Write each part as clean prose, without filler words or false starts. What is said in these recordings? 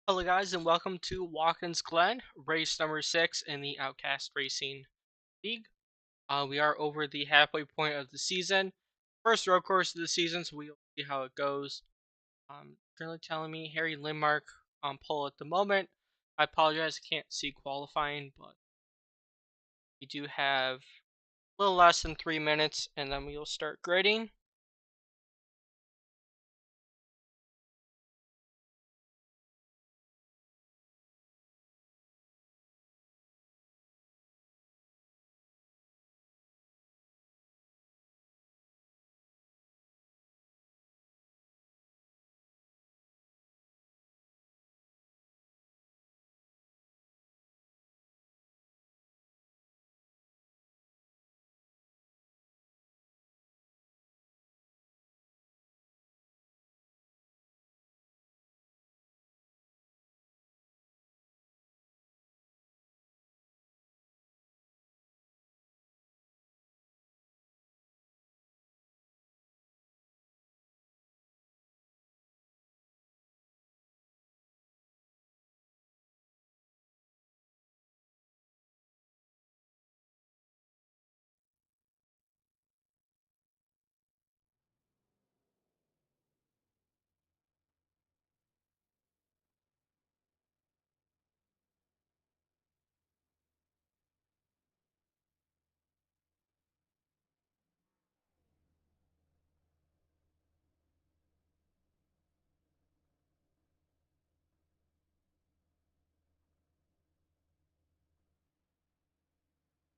Hello, guys, and welcome to Watkins Glen, race number 6 in the Outcast Racing League. We are over the halfway point of the season. First road course of the season, so we'll see how it goes. Currently telling me Harry Lindmark on pole at the moment. I apologize, I can't see qualifying, but we do have a little less than 3 minutes, and then we'll start grading.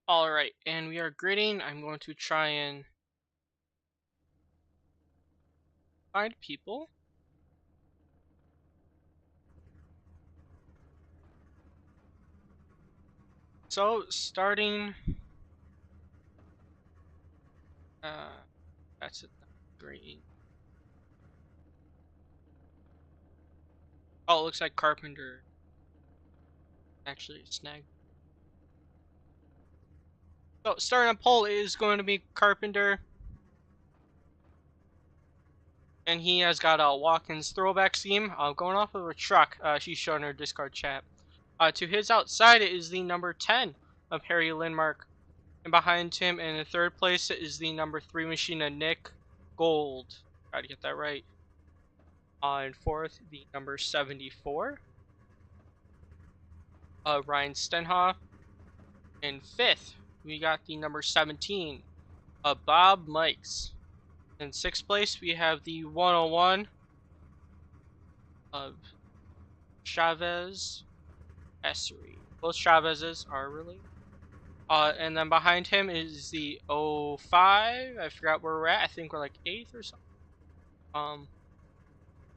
Alright, and we are grading. I'm going to try and find people. So, starting that's it. Great. Oh, it looks like Carpenter actually snagged. So, starting on pole is going to be Carpenter. And he has got a Watkins throwback scheme. Going off of a truck, she's showing her Discord chat. To his outside is the number 10 of Harry Lindmark. And behind him in the third place is the number 3 machine of Nick Gold. Gotta get that right. In fourth, the number 74, Ryan Stenhoff. In fifth, we got the number 17, Bob Mikes. In sixth place, we have the 101 of Chavez Essery. Both Chavezes are related. And then behind him is the 05. I forgot where we're at. I think we're like 8th or something.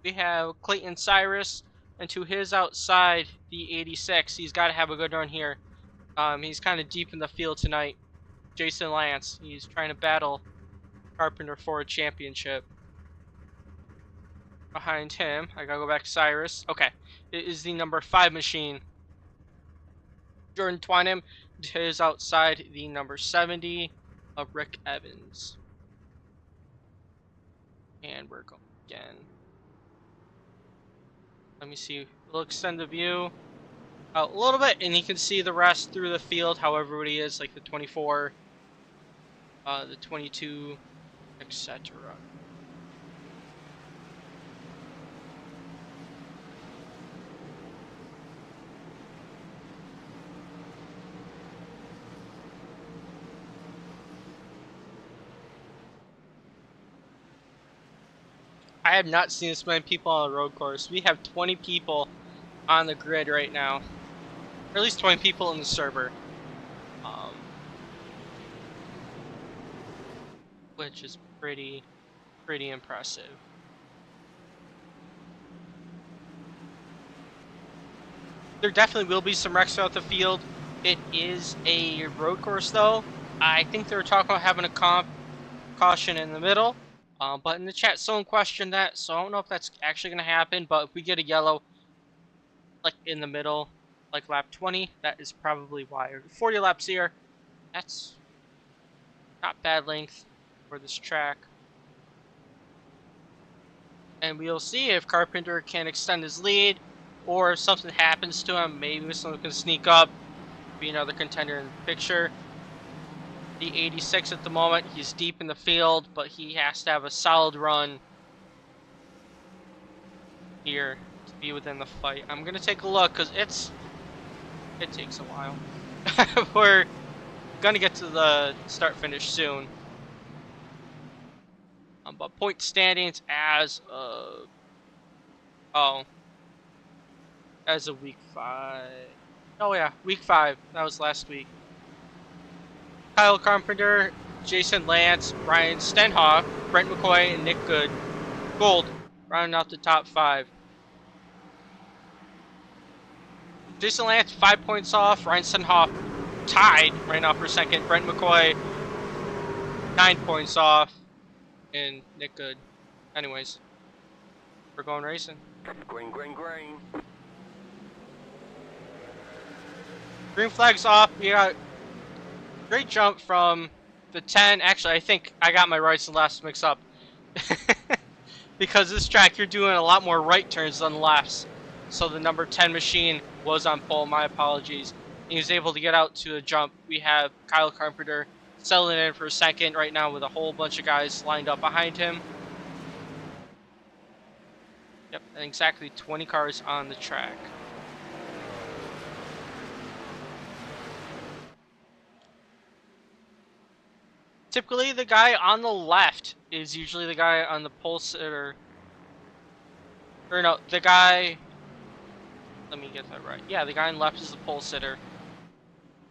We have Clayton Cyrus, and to his outside, the 86. He's got to have a good run here. He's kind of deep in the field tonight. Jason Lance. He's trying to battle Carpenter for a championship. Behind him, I gotta go back to Cyrus. Okay, it is the number 5 machine. Jordan Twinem. To his outside, the number 70 of Rick Evans. And we're going again. Let me see. We'll extend the view out a little bit, and you can see the rest through the field, how everybody is, like the 24, the 22, etc. I have not seen this many people on the road course. We have 20 people on the grid right now. Or at least 20 people in the server. Which is pretty impressive. There definitely will be some wrecks throughout the field. It is a road course, though. I think they were talking about having a caution in the middle. But in the chat, someone questioned that, so I don't know if that's actually going to happen. But if we get a yellow, like in the middle, like lap 20, that is probably why. 40 laps here, that's not bad length for this track. And we'll see if Carpenter can extend his lead or if something happens to him, maybe someone can sneak up, be another contender in the picture. The 86 at the moment, he's deep in the field, but he has to have a solid run here to be within the fight. I'm gonna take a look because it takes a while. We're gonna get to the start finish soon. But point standings as of as of week 5. Oh yeah, week 5. That was last week. Kyle Carpenter, Jason Lance, Ryan Stenhoff, Brent McCoy, and Nick Gold rounding out the top 5. Jason Lance 5 points off. Ryan Stenhoff tied right now for second. Brent McCoy 9 points off, and Nick Good. Anyways, we're going racing. Green, green, green. Green flag's off. We got great jump from the 10. Actually, I think I got my rights and lefts mixed up. Because this track, you're doing a lot more right turns than lefts. So the number 10 machine was on pole. My apologies. He was able to get out to a jump. We have Kyle Carpenter settling in for a second right now with a whole bunch of guys lined up behind him. Yep, and exactly 20 cars on the track. Typically, the guy on the left is usually the guy on the pole sitter. Or no, the guy... Let me get that right. Yeah, the guy on the left is the pole sitter.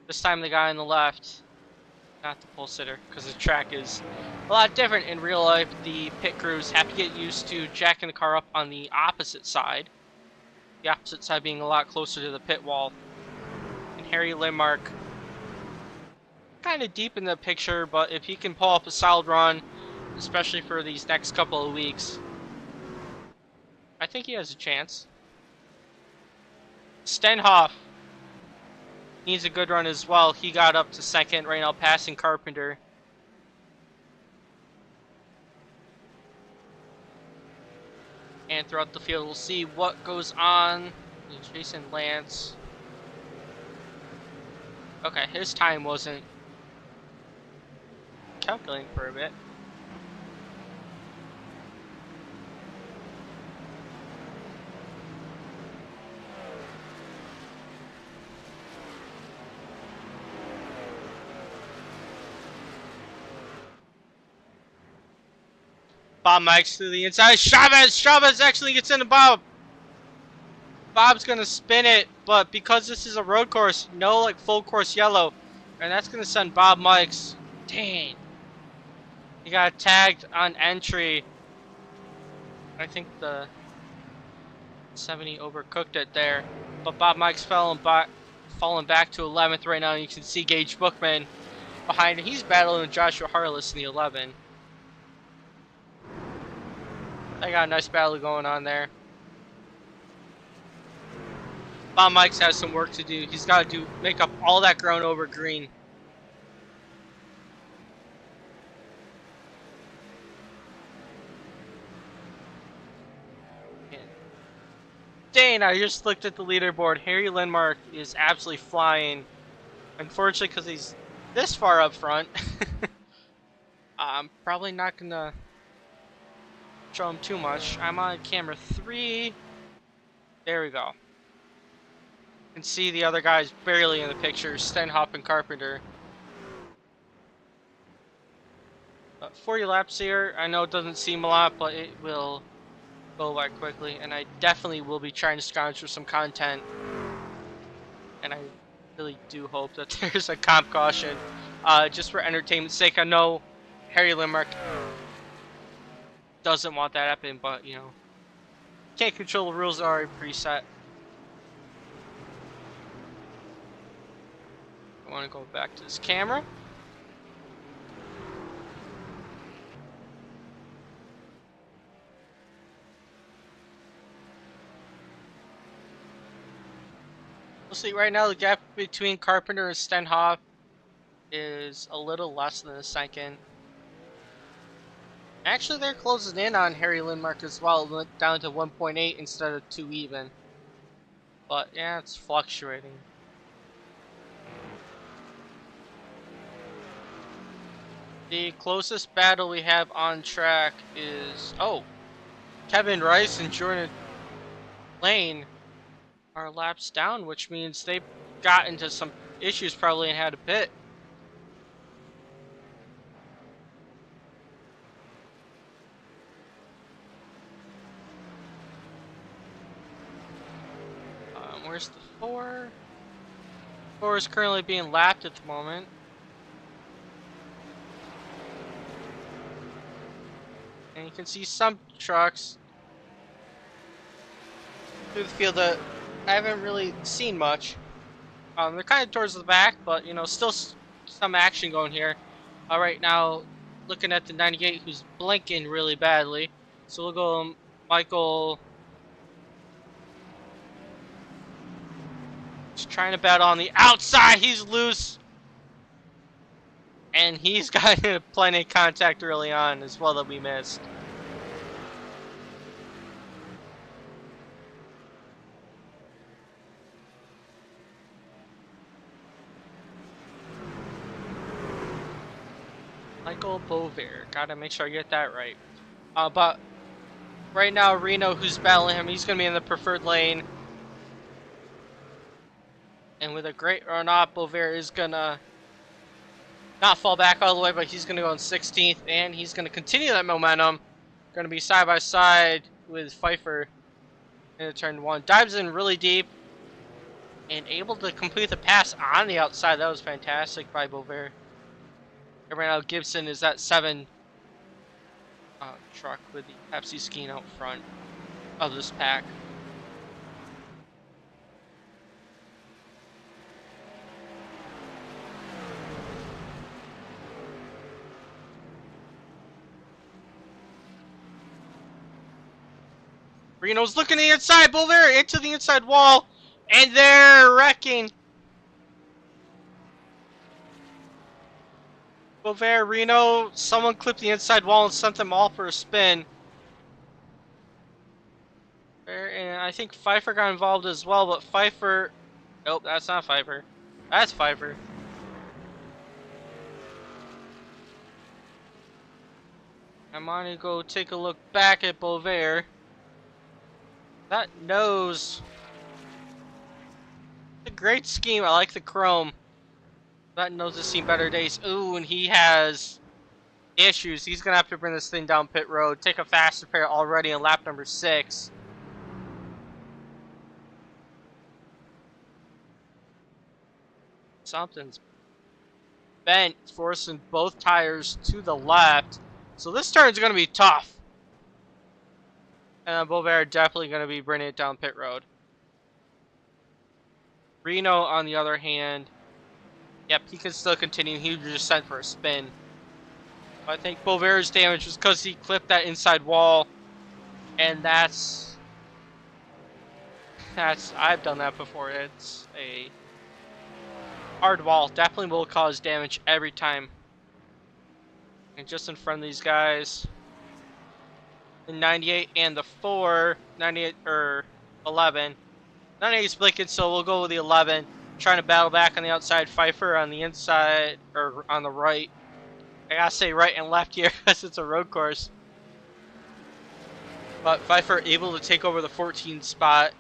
This time the guy on the left, not the pole sitter, because the track is a lot different in real life. The pit crews have to get used to jacking the car up on the opposite side. The opposite side being a lot closer to the pit wall. And Harry Lindmark, kind of deep in the picture, but if he can pull up a solid run, especially for these next couple of weeks, I think he has a chance. Stenhoff needs a good run as well. He got up to second right now, passing Carpenter. And throughout the field, we'll see what goes on. Jason Lance. Okay, his time wasn't calculating for a bit. Bob Mike's to the inside. Chavez actually gets into Bob. Bob's gonna spin it, but because this is a road course, no like full course yellow, and that's gonna send Bob Mikes. Dang. He got tagged on entry. I think the 70 overcooked it there, but Bob Mikes falling back to 11th right now. And you can see Gage Bookman behind him. He's battling with Joshua Harless in the 11. They got a nice battle going on there. Bob Mikes has some work to do. He's got to make up all that ground over green. Dang, I just looked at the leaderboard. Harry Lindmark is absolutely flying. Unfortunately, because he's this far up front, I'm probably not going to show him too much. I'm on camera 3. There we go. You can see the other guys barely in the picture. Stenhoff and Carpenter. 40 laps here. I know it doesn't seem a lot, but it will go by quickly. And I definitely will be trying to scrounge for some content. And I really do hope that there's a comp caution. Just for entertainment's sake. I know Harry Lindmark doesn't want that to happen, but you know, can't control the rules that are preset. I want to go back to this camera. We'll see. Right now, the gap between Carpenter and Stenhoff is a little less than a second. Actually, they're closing in on Harry Lindmark as well, down to 1.8 instead of 2 even. but yeah, it's fluctuating. The closest battle we have on track is Kevin Rice and Jordan Lane are laps down, which means they got into some issues probably and had a pit. Where's the 4? 4 is currently being lapped at the moment. And you can see some trucks through the field that I haven't really seen much. They're kind of towards the back, but you know, still some action going here. Right now, looking at the 98, who's blinking really badly. So we'll go Michael. He's trying to battle on the outside. He's loose. And he's got plenty of contact early on as well that we missed. Michael Bover. Gotta make sure I get that right. But right now, Reno, who's battling him, he's gonna be in the preferred lane. And with a great run up, Bover is gonna not fall back all the way, but he's gonna go in 16th, and he's gonna continue that momentum. Gonna be side by side with Pfeiffer in turn 1. Dives in really deep and able to complete the pass on the outside. That was fantastic by Bover. And right now, Gibson is that 7 truck with the Pepsi skiing out front of this pack. Reno's looking to the inside, Bover into the inside wall, and they're wrecking. Bover, Reno, someone clipped the inside wall and sent them all for a spin. And I think Pfeiffer got involved as well, but Pfeiffer... Nope, that's not Pfeiffer. That's Pfeiffer. I'm gonna go take a look back at Bover. That nose... It's a great scheme, I like the chrome. That nose has seen better days. Ooh, and he has issues. He's gonna have to bring this thing down pit road. Take a fast repair already in lap number 6. Something's bent, forcing both tires to the left. So this turn's gonna be tough. And Bover definitely gonna be bringing it down pit road. Reno, on the other hand, yep, he can still continue. He was just sent for a spin. I think Bover's damage was because he clipped that inside wall. And that's... I've done that before. It's a hard wall. Definitely will cause damage every time. And just in front of these guys, the 98 and the 4, 98 or 11. 98 is blinking, so we'll go with the 11. Trying to battle back on the outside. Pfeiffer on the inside, or on the right. I gotta say right and left here because it's a road course. But Pfeiffer able to take over the 14 spot.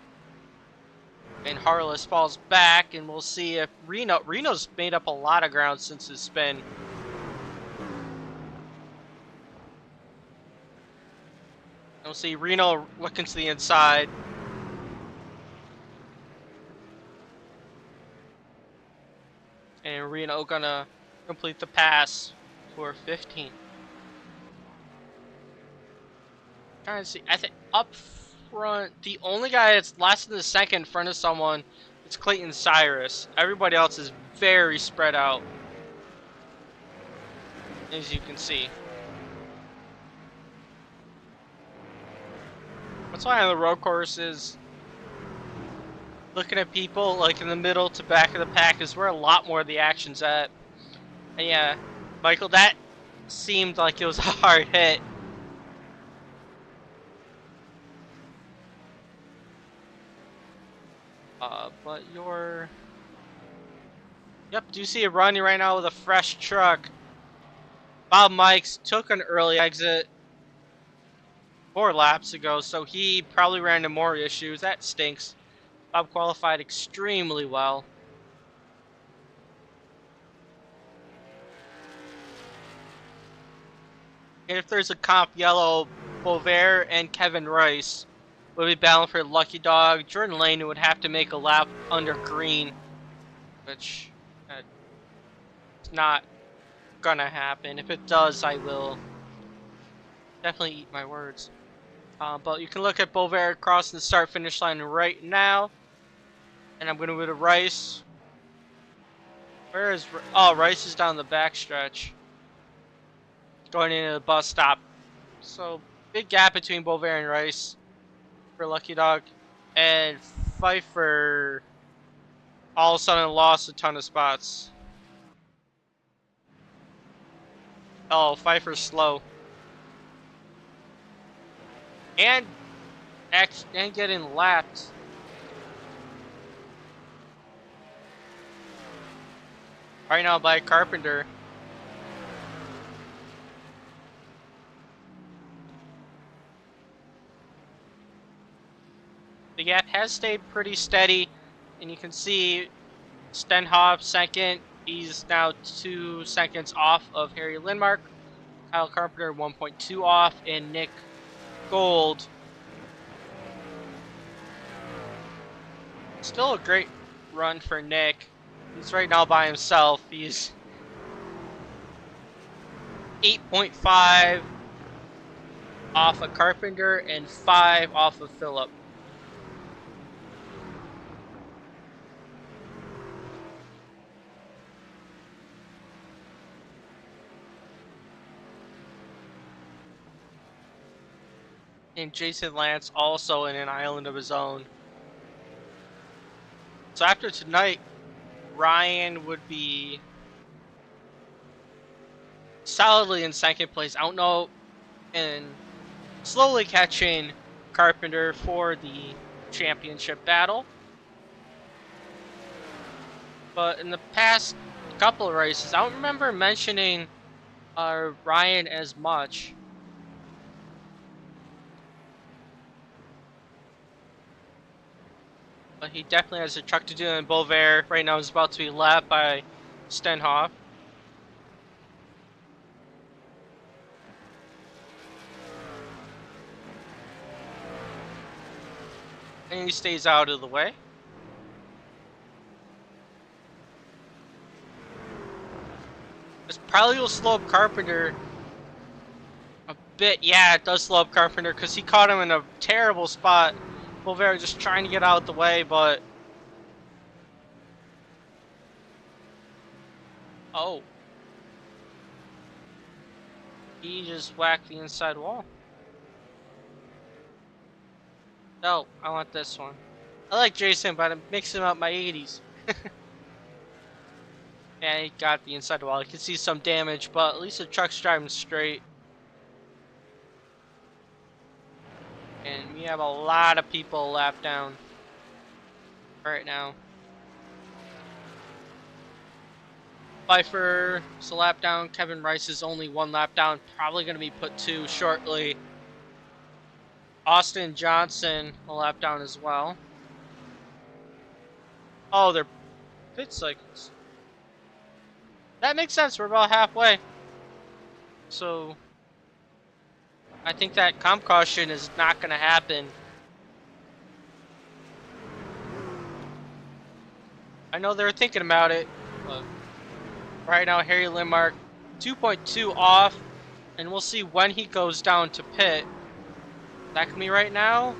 And Harless falls back, and we'll see if Reno's made up a lot of ground since his spin. We'll see Reno looking to the inside. And Reno gonna complete the pass for 15. Trying to see, I think up front, the only guy that's less than a second in front of someone is Clayton Cyrus. Everybody else is very spread out, as you can see. That's why on the road courses, looking at people like in the middle to back of the pack is where a lot more of the action's at. And yeah, Michael, that seemed like it was a hard hit. But you're... Yep, do you see it running right now with a fresh truck? Bob Mikes took an early exit 4 laps ago, so he probably ran into more issues. That stinks. Bob qualified extremely well. And if there's a comp yellow, Bovair and Kevin Rice would be battling for Lucky Dog. Jordan Lane would have to make a lap under green, which is not gonna happen. If it does, I will definitely eat my words. But you can look at Bovair crossing the start-finish line right now. And I'm going to go to Rice. Where is... Oh, Rice is down the backstretch. Going into the bus stop. So, big gap between Bovair and Rice for Lucky Dog. And Pfeiffer all of a sudden lost a ton of spots. Oh, Pfeiffer's slow. And getting lapped. Right now by Carpenter. The gap has stayed pretty steady, and you can see Stenhoff second. He's now 2 seconds off of Harry Lindmark. Kyle Carpenter 1.2 off, and Nick Gold. Still a great run for Nick. He's right now by himself. He's 8.5 off of Carpenter and 5 off of Phillip. And Jason Lance also in an island of his own. So after tonight, Ryan would be solidly in second place. I don't know, and slowly catching Carpenter for the championship battle. But in the past couple of races, I don't remember mentioning Ryan as much. But he definitely has a truck to do in Bovair. Right now he's about to be lapped by Stenhoff. And he stays out of the way. This probably will slow up Carpenter a bit. Yeah, it does slow up Carpenter because he caught him in a terrible spot. Bovair just trying to get out of the way, but... Oh. He just whacked the inside wall. No, I want this one. I like Jason, but I'm mixing up my 80s. Yeah, he got the inside wall. You can see some damage, but at least the truck's driving straight. And we have a lot of people lapped down right now. Pfeiffer is a lap down. Kevin Rice is only 1 lap down. Probably going to be put 2 shortly. Austin Johnson a lap down as well. Oh, they're pit cycles. That makes sense. We're about halfway. So I think that comp caution is not going to happen. I know they're thinking about it, but right now Harry Lindmark 2.2 off, and we'll see when he goes down to pit. That can be right now?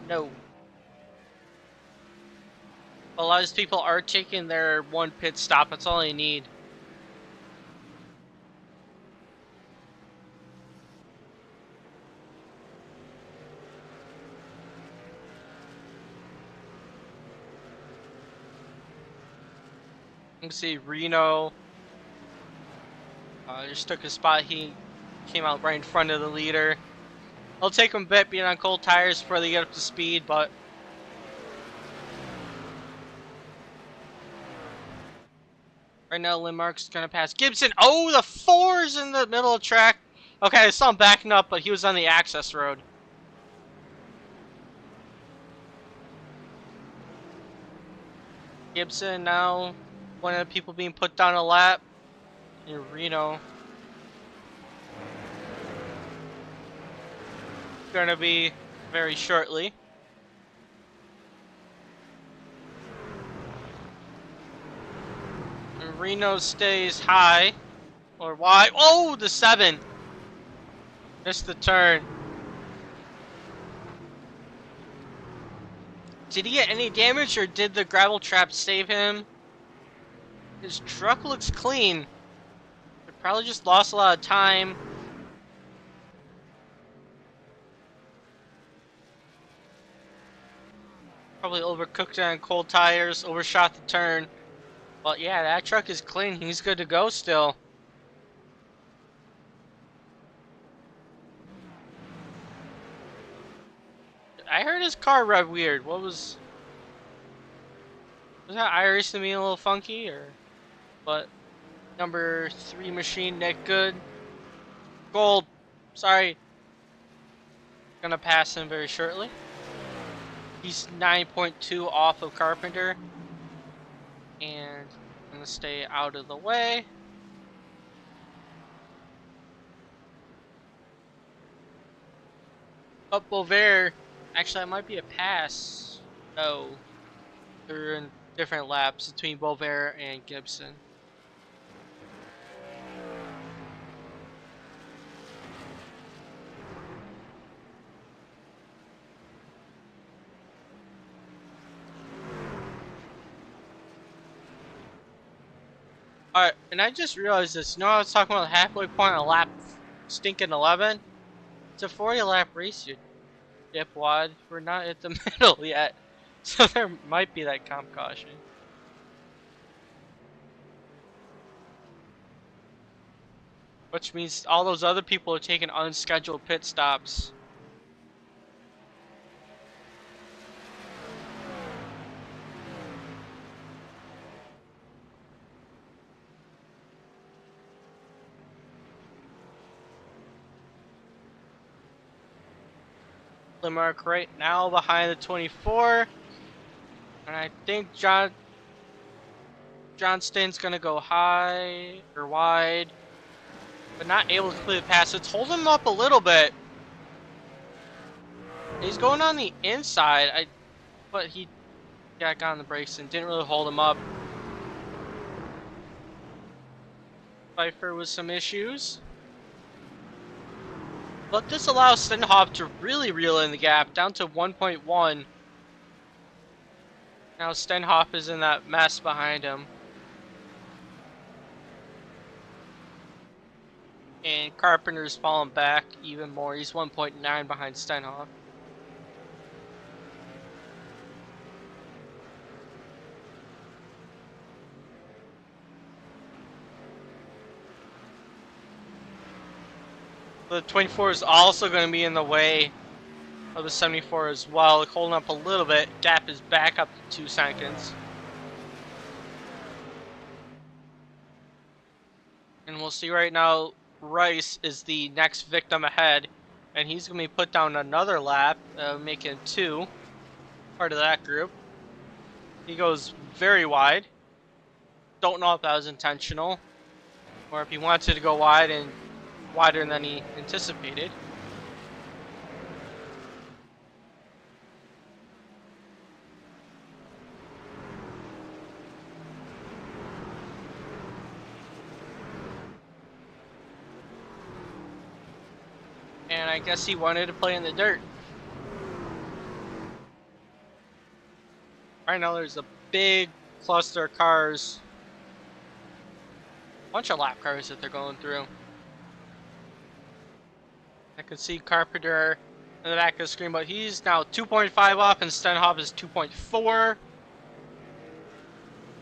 No. A lot of these people are taking their 1 pit stop. That's all they need. You can see Reno just took a spot. He came out right in front of the leader. It'll take him a bit being on cold tires before they get up to speed, but Right now, Lindmark's gonna pass Gibson. Oh, the four's in the middle of track. Okay, I saw him backing up, but he was on the access road. Gibson now, one of the people being put down a lap. And Reno gonna be very shortly. And Reno stays high or wide. Oh, the 7 missed the turn. Did he get any damage, or did the gravel trap save him? His truck looks clean. He probably just lost a lot of time. Probably overcooked on cold tires, overshot the turn. But yeah, that truck is clean. He's good to go still. I heard his car rev weird. Was that iRacing to me a little funky, or? But number 3 machine, Nick Good. Gold. Sorry. Gonna pass him very shortly. He's 9.2 off of Carpenter. And gonna stay out of the way. Up Bovair. Actually, that might be a pass. No. They're in different laps between Bovair and Gibson. Alright, and I just realized this. You know, I was talking about the halfway point on lap stinking 11? It's a 40 lap race, you dipwad. We're not at the middle yet. So there might be that comp caution. Which means all those other people are taking unscheduled pit stops. Mark right now behind the 24, and I think Johnston's gonna go high or wide, but not able to complete the pass. It's holding him up a little bit. He's going on the inside, but he got on the brakes and didn't really hold him up. Pfeiffer with some issues. But this allows Stenhoff to really reel in the gap, down to 1.1. Now Stenhoff is in that mess behind him. And Carpenter's fallen back even more. He's 1.9 behind Stenhoff. The 24 is also going to be in the way of the 74 as well, holding up a little bit. Gap is back up to 2 seconds. And we'll see right now, Rice is the next victim ahead, and he's going to be put down another lap, making 2, part of that group. He goes very wide. Don't know if that was intentional, or if he wanted to go wide and wider than he anticipated. And I guess he wanted to play in the dirt. Right now there's a big cluster of cars. Bunch of lap cars that they're going through. I can see Carpenter in the back of the screen, but he's now 2.5 off and Stenhoff is 2.4.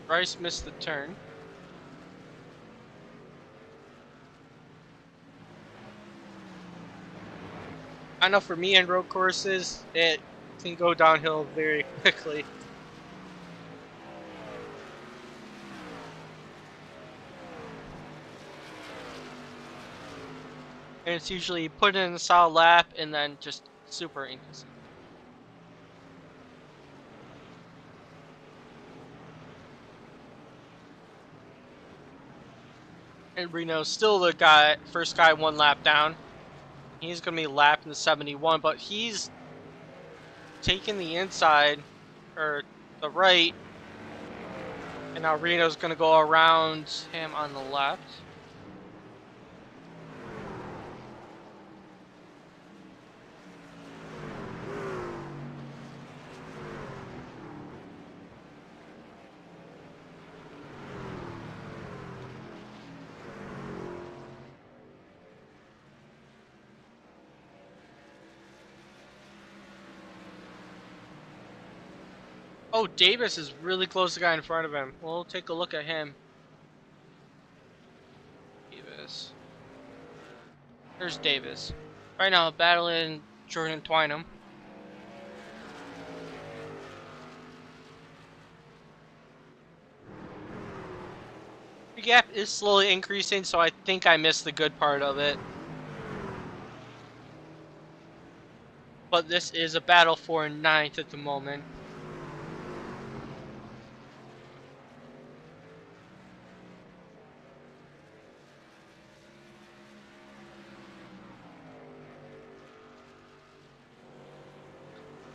Rice missed the turn. I know for me in road courses, it can go downhill very quickly. it's usually put in a solid lap and then just super inconsistent. And Reno's still the first guy 1 lap down. He's going to be lapping the 71, but he's taking the inside, or the right, and now Reno's going to go around him on the left. Oh, Davis is really close to the guy in front of him. We'll take a look at him. Davis. There's Davis. Right now, battling Jordan Twynham. The gap is slowly increasing, so I think I missed the good part of it. But this is a battle for 9th at the moment.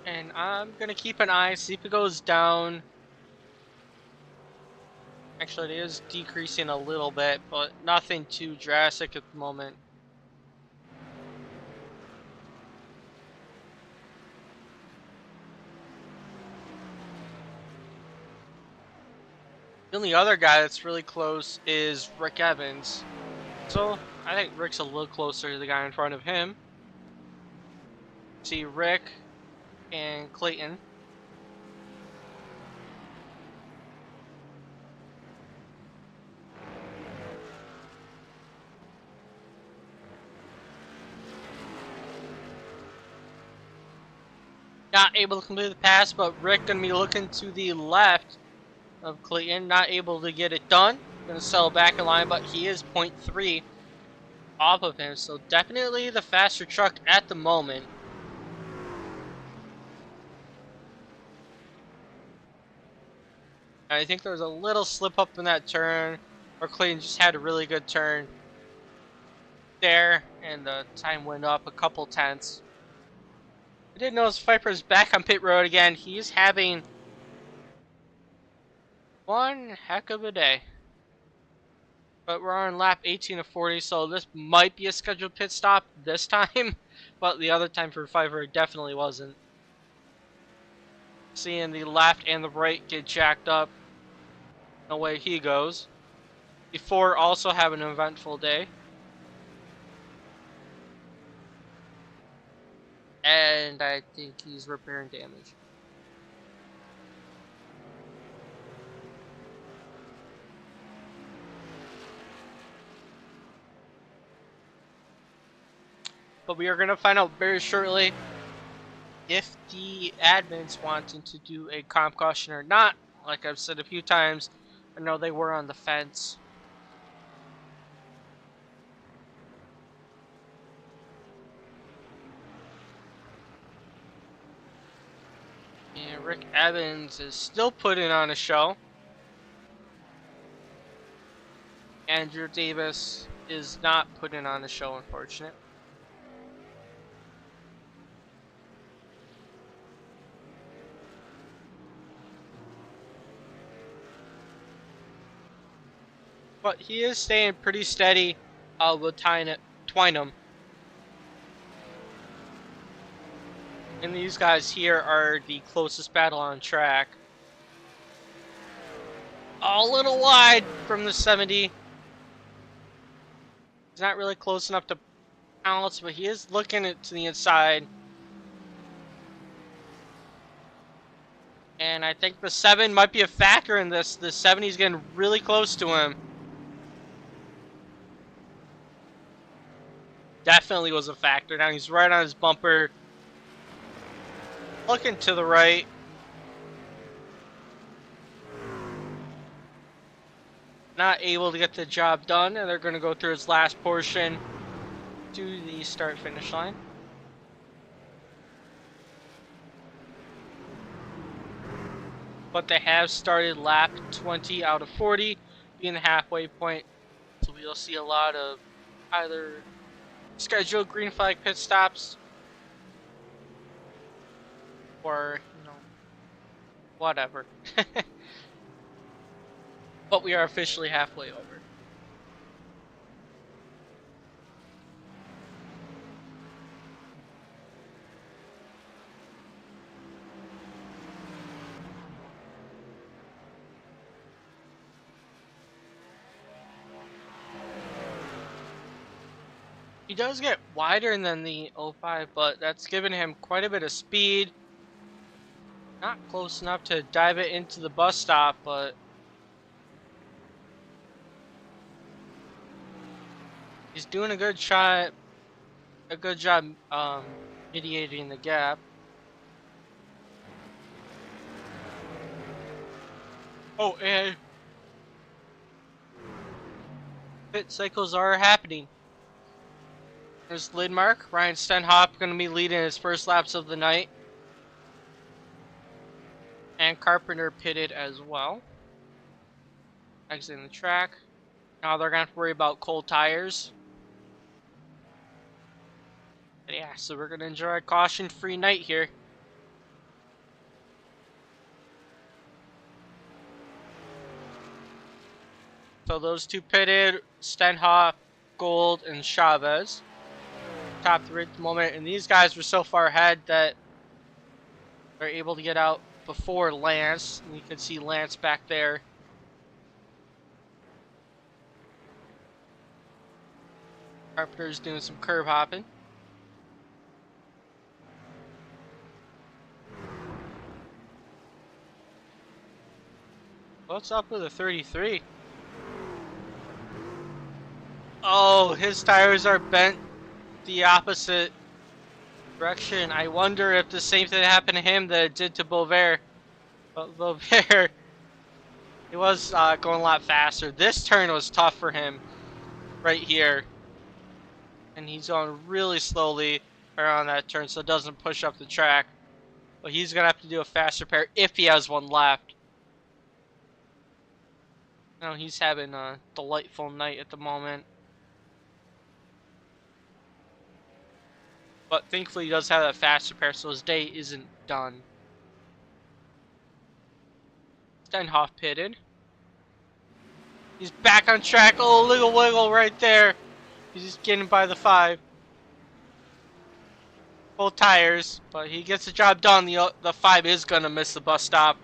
And I'm going to keep an eye, see if it goes down. Actually, it is decreasing a little bit, but nothing too drastic at the moment. The only other guy that's really close is Rick Evans. So, I think Rick's a little closer to the guy in front of him. See Rick and Clayton. Not able to complete the pass, but Rick gonna be looking to the left of Clayton, not able to get it done. Gonna settle back in line, but he is 0.3 off of him, so definitely the faster truck at the moment. I think there was a little slip up in that turn, or Clayton just had a really good turn there, and the time went up a couple tenths. I did notice Pfeiffer's back on pit road again. He's having one heck of a day. But we're on lap 18 of 40, so this might be a scheduled pit stop this time, but the other time for Pfeiffer definitely wasn't. Seeing the left and the right get jacked up. Away he goes. Before also have an eventful day. And I think he's repairing damage. But we are going to find out very shortly if the admin's wanting to do a comp caution or not. Like I've said a few times, I know they were on the fence. And Rick Evans is still putting on a show. Andrew Davis is not putting on a show, unfortunately. But he is staying pretty steady with Twynham. And these guys here are the closest battle on track. A little wide from the 70. He's not really close enough to pounce, but he is looking to the inside. And I think the 7 might be a factor in this. The 70 is getting really close to him. Definitely was a factor. Now he's right on his bumper. Looking to the right. Not able to get the job done, and they're going to go through his last portion. to the start finish line. But they have started lap 20 out of 40, being the halfway point. So we'll see a lot of either scheduled green flag pit stops or, whatever. But we are officially halfway over. He does get wider than the 05, but that's given him quite a bit of speed. Not close enough to dive it into the bus stop, but he's doing a good shot, a good job mediating the gap. Oh, and pit cycles are happening. There's Lidmark. Ryan Stenhoff going to be leading his first laps of the night. And Carpenter pitted as well. Exiting the track. Now they're going to have to worry about cold tires. But yeah, so we're going to enjoy a caution-free night here. So those two pitted, Stenhoff, Gold, and Chavez. Top three at the moment, and these guys were so far ahead that they're able to get out before Lance. And you can see Lance back there. Carpenter's doing some curb hopping. What's up with a 33? Oh, his tires are bent the opposite direction. I wonder if the same thing happened to him that it did to Beauvais. But Beauvais, he was going a lot faster. This turn was tough for him right here. And he's going really slowly around that turn so it doesn't push up the track. But he's going to have to do a faster pair if he has one left. No, he's having a delightful night at the moment. But thankfully he does have that faster pair, so his day isn't done. Stenhoff pitted. He's back on track. Oh, little wiggle right there. He's just getting by the 5. Both tires, but he gets the job done. The 5 is going to miss the bus stop.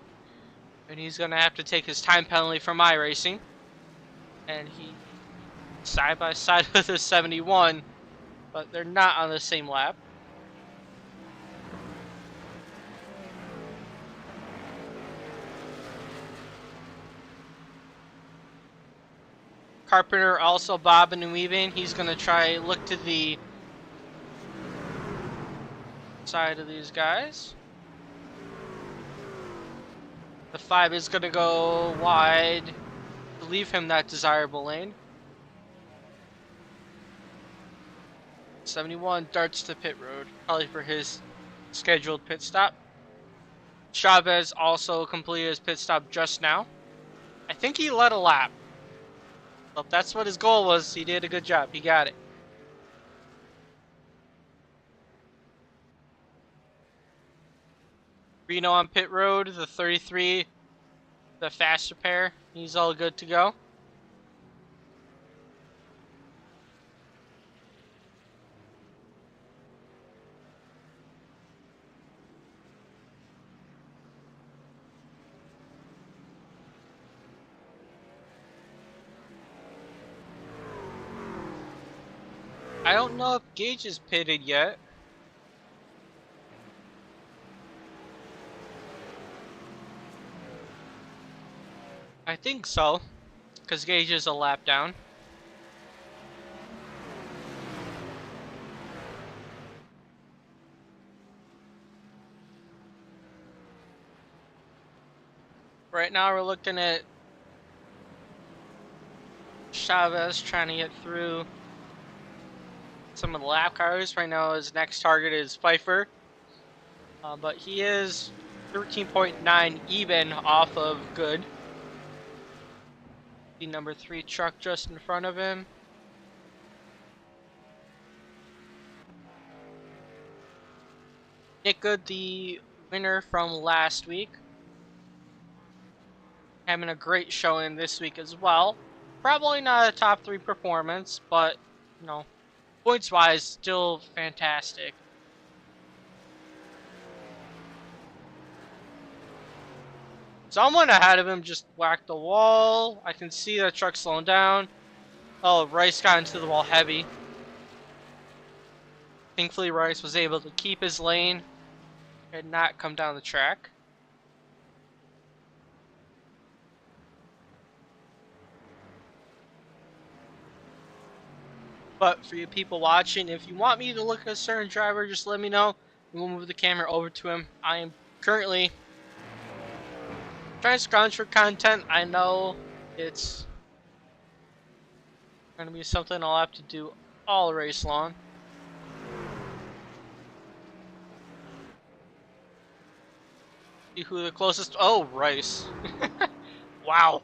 And he's going to have to take his time penalty from iRacing. And he side by side with his 71. But they're not on the same lap. Carpenter also bobbing and weaving. He's going to try look to the side of these guys. The 5 is going to go wide to leave him that desirable lane. 71 darts to pit road, probably for his scheduled pit stop. Chavez also completed his pit stop just now. I think he led a lap. So if that's what his goal was, he did a good job. He got it. Reno on pit road, the 33, the faster pair. He's all good to go. I don't know if Gage is pitted yet. I think so, because Gage is a lap down. Right now we're looking at Chavez trying to get through some of the lap cars. Right now, his next target is Pfeiffer. But he is 13.9 even off of good. The number 3 truck just in front of him. Nick Good, the winner from last week. Having a great showing this week as well. Probably not a top 3 performance, but, you know, points-wise, still fantastic. Someone ahead of him just whacked the wall. I can see the truck slowing down. Oh, Rice got into the wall heavy. Thankfully, Rice was able to keep his lane and not come down the track. But for you people watching, if you want me to look at a certain driver, just let me know, and we'll move the camera over to him. I am currently trying to scrounge for content. I know it's going to be something I'll have to do all race long. See who the closest... Oh, Rice. Wow.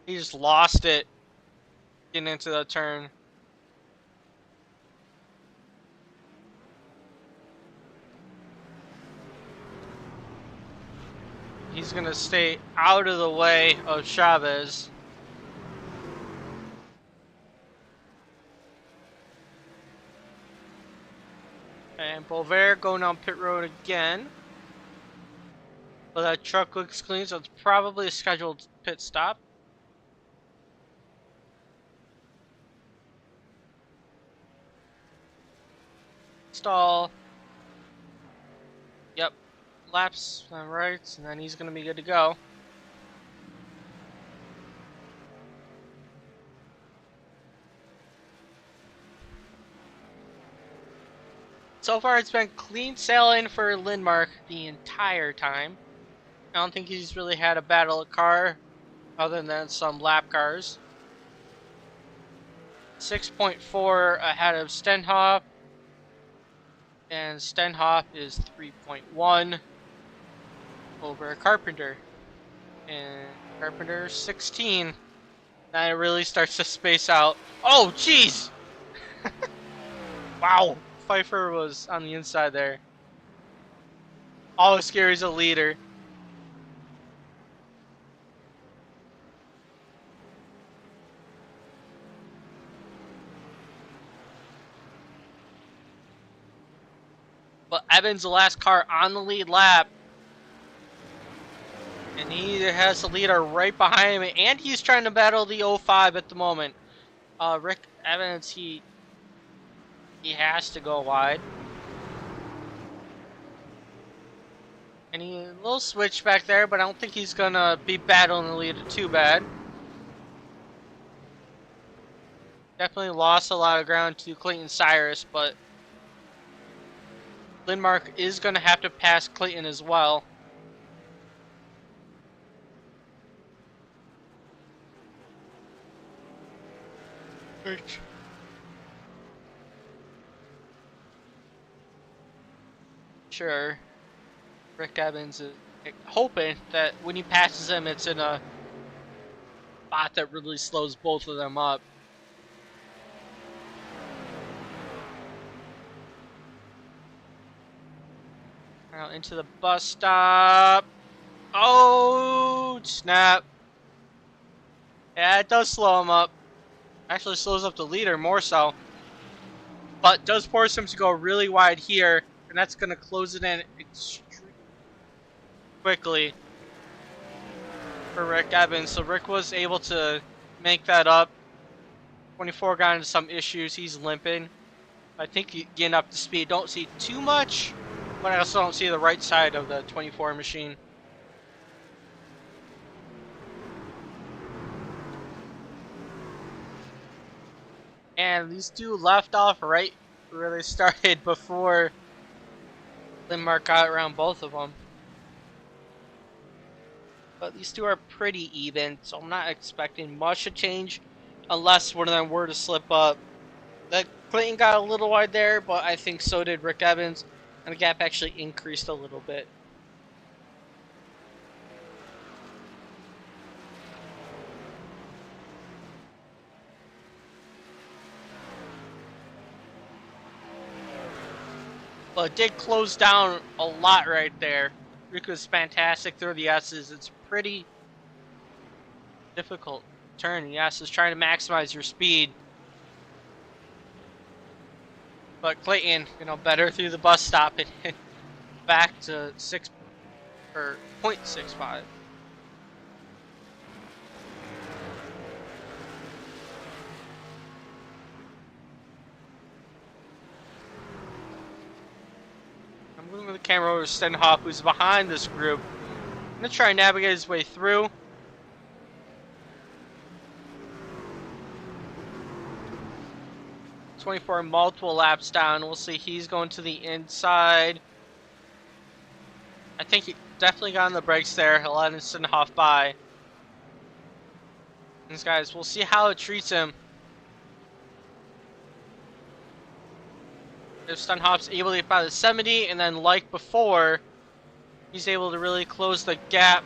He just lost it getting into the turn. He's going to stay out of the way of Chavez. And Bovair going on pit road again. But that truck looks clean, so it's probably a scheduled pit stop. Stall. Yep. Laps on rights, and then he's going to be good to go. So far, it's been clean sailing for Lindmark the entire time. I don't think he's really had a battle of car other than some lap cars. 6.4 ahead of Stenhoff. And Stenhoff is 3.1 over Carpenter. And Carpenter 16. Now it really starts to space out. Oh, jeez! Wow. Pfeiffer was on the inside there. Always scary's a leader. But Evans, the last car on the lead lap. And he has the leader right behind him. And he's trying to battle the 05 at the moment. Rick Evans, he has to go wide. And he a little switch back there, but I don't think he's gonna be battling the leader too bad. Definitely lost a lot of ground to Clayton Cyrus, but Lindmark is gonna have to pass Clayton as well. Sure. Rick Evans is hoping that when he passes him, it's in a spot that really slows both of them up. Now into the bus stop. Oh, snap. Yeah, it does slow him up. Actually slows up the leader more so. But does force him to go really wide here. And that's going to close it in extremely quickly for Rick Evans. So Rick was able to make that up. 24 got into some issues. He's limping. I think he's getting up to speed. Don't see too much, but I also don't see the right side of the 24 machine. And these two left off right where they started before Lindmark got around both of them. But these two are pretty even, so I'm not expecting much to change unless one of them were to slip up. That Clayton got a little wide there, but I think so did Rick Evans, and the gap actually increased a little bit. But it did close down a lot right there. Rick was fantastic through the S's. It's pretty difficult turn. The S is trying to maximize your speed. But Clayton, better through the bus stop and back to 6 or 0.65. I'm moving the camera over to Stenhoff, who's behind this group. I'm gonna try and navigate his way through. 24 multiple laps down. We'll see. He's going to the inside. I think he definitely got on the brakes there. He'll let Stenhoff by. These guys, we'll see how it treats him. If Stenhoff's able to get by the 70, and then like before, he's able to really close the gap.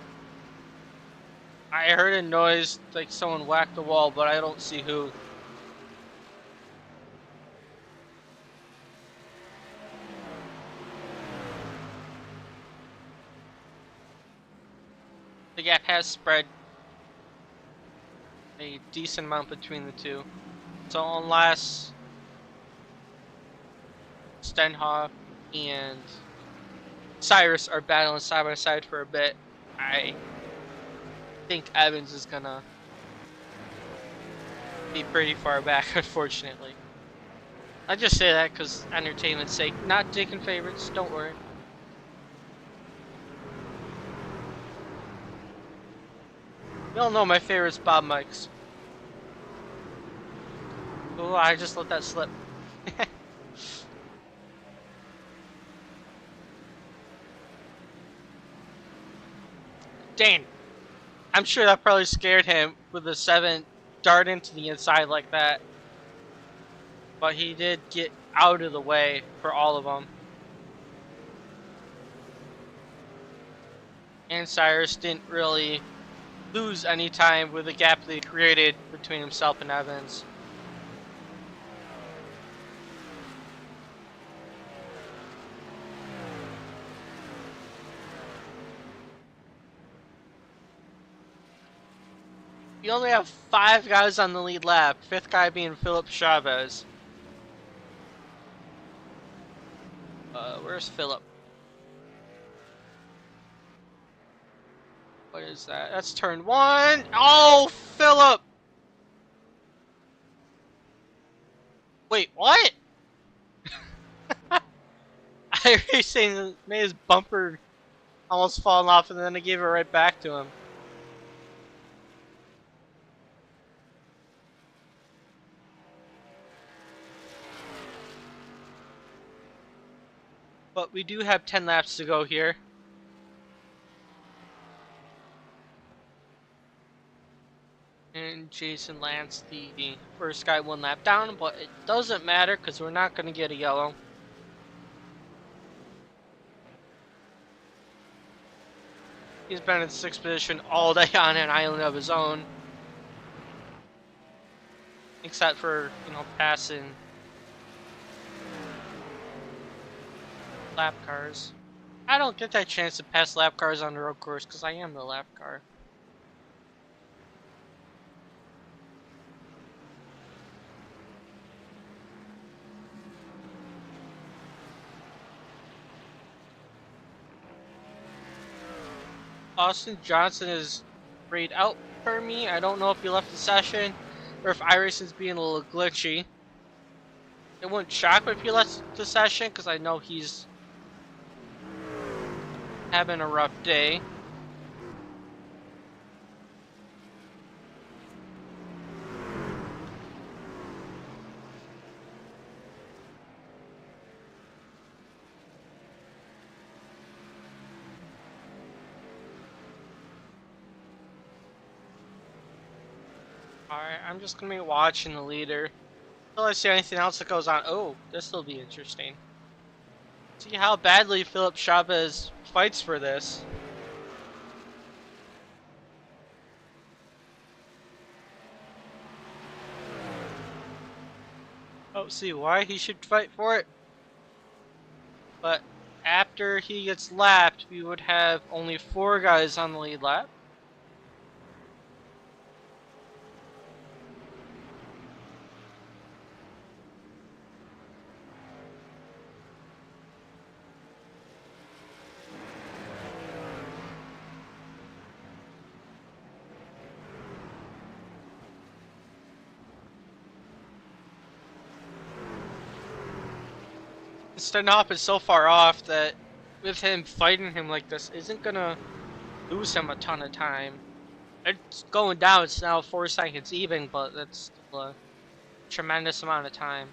I heard a noise like someone whacked the wall, but I don't see who. The gap has spread a decent amount between the two. So unless Stenhoff and Cyrus are battling side by side for a bit, I think Evans is gonna be pretty far back, unfortunately. I just say that because entertainment's sake, not taking favorites, don't worry. You all know my favorite's Bob Mikes. Oh, I just let that slip. Dang. I'm sure that probably scared him with a 7 dart into the inside like that. But he did get out of the way for all of them. And Cyrus didn't really lose any time with the gap they created between himself and Evans. You only have 5 guys on the lead lap, 5th guy being Philip Chavez. Where's Philip? What is that? That's turn 1. Oh, Philip! Wait, what? iRacing made his bumper almost falling off, and then I gave it right back to him. But we do have 10 laps to go here. And Jason Lance, the first guy 1 lap down, but it doesn't matter because we're not going to get a yellow. He's been in 6th position all day on an island of his own. Except for, passing lap cars. I don't get that chance to pass lap cars on the road course because I am the lap car. Austin Johnson is grayed out for me. I don't know if he left the session or if iRacing's being a little glitchy. It wouldn't shock me if he left the session because I know he's having a rough day. Alright, I'm just gonna be watching the leader. Until I see anything else that goes on. Oh, this will be interesting. See how badly Philip Chavez fights for this. Oh, see why he should fight for it. But after he gets lapped, we would have only 4 guys on the lead lap. Stenhop is so far off that with him fighting him like this isn't gonna lose him a ton of time. It's going down, it's now 4 seconds even, but that's still a tremendous amount of time.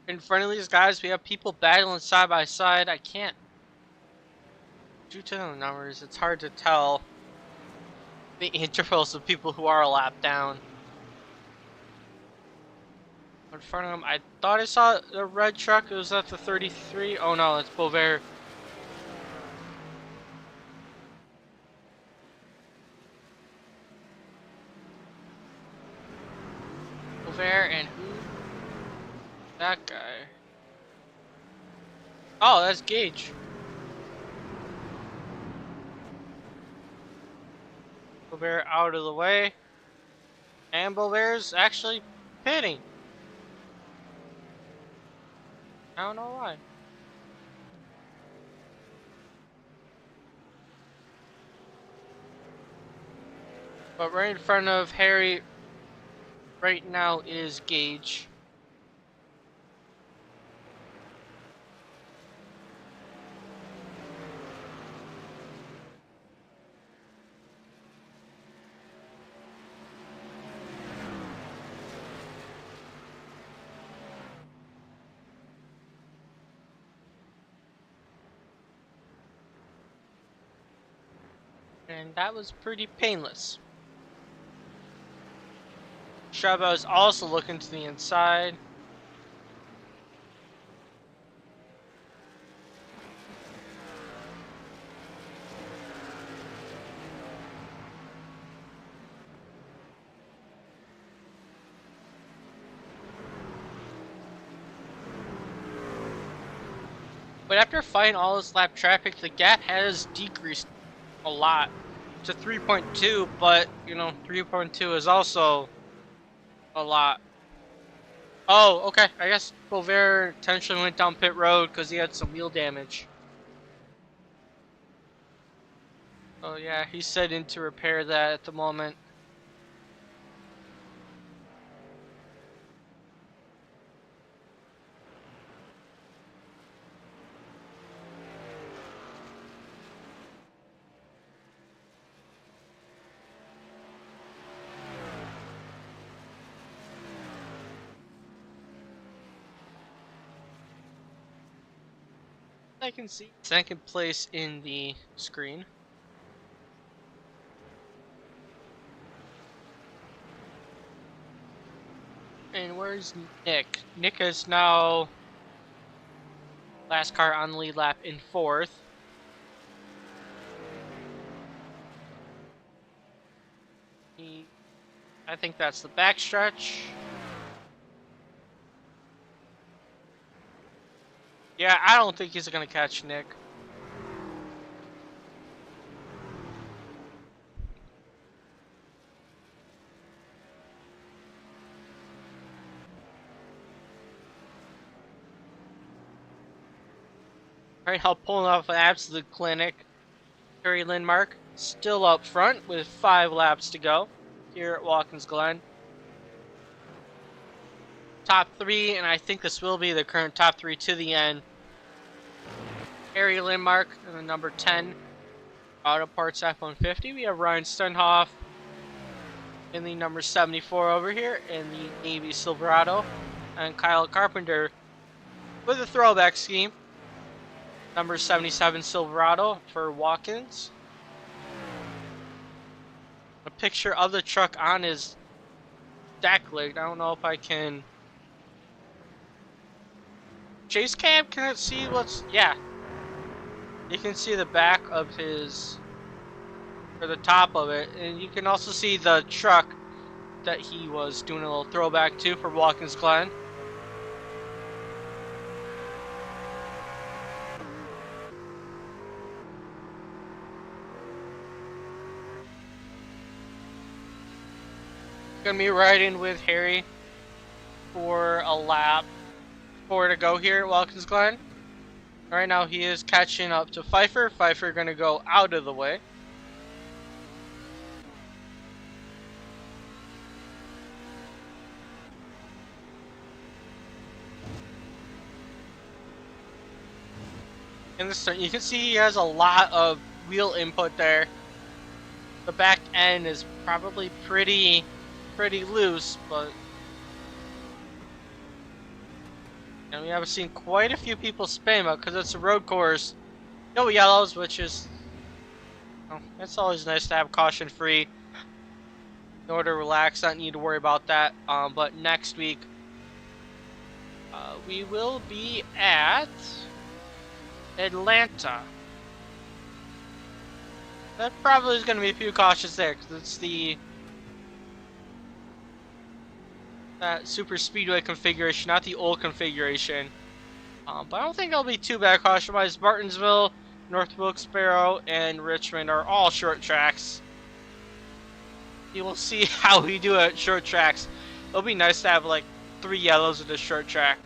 In front of these guys, we have people battling side by side. I can't, due to the numbers, it's hard to tell the intervals of people who are a lap down. In front of him, I thought I saw the red truck. It was at the 33. Oh no, it's Bovair. Bovair and who? That guy. Oh, that's Gage. Bovair out of the way. And Bovair's actually pitting. I don't know why. But right in front of Harry right now is Gage. And that was pretty painless. Strabo is also looking to the inside. But after fighting all this lap traffic, the gap has decreased a lot to 3.2, but you know, 3.2 is also a lot. Oh, okay. I guess Bovair intentionally went down pit road because he had some wheel damage. Oh yeah, he's set in to repair that at the moment. I can see second place in the screen. And where's Nick? Nick is now last car on the lead lap in 4th. I think that's the backstretch. Yeah, I don't think he's gonna catch Nick. Right now pulling off an absolute clinic. Terry Lindmark still up front with 5 laps to go here at Watkins Glen. top 3, and I think this will be the current top 3 to the end. Harry Lindmark in the number 10 Auto Parts F-150. We have Ryan Stenhoff in the number 74 over here in the Navy Silverado, and Kyle Carpenter with a throwback scheme, number 77 Silverado for Watkins. A picture of the truck on his deck leg. I don't know if I can. Chase cam, can it see what's. Yeah. You can see the back of his. Or the top of it. And you can also see the truck that he was doing a little throwback to for Watkins Glen. Gonna be riding with Harry for a lap. 4 to go here at Watkins Glen. Right now he is catching up to Pfeiffer. Pfeiffer gonna go out of the way. In the you can see he has a lot of wheel input there. The back end is probably pretty loose, but and we have seen quite a few people spin about because it's a road course. No yellows, which is it's always nice to have caution free in order to relax, not need to worry about that. But next week we will be at Atlanta. That probably is going to be a few cautions there because it's the super speedway configuration, not the old configuration. But I don't think it'll be too bad caution-wise. Martinsville, North Wilkes-Barre, and Richmond are all short tracks. You will see how we do at short tracks. It'll be nice to have like 3 yellows at a short track.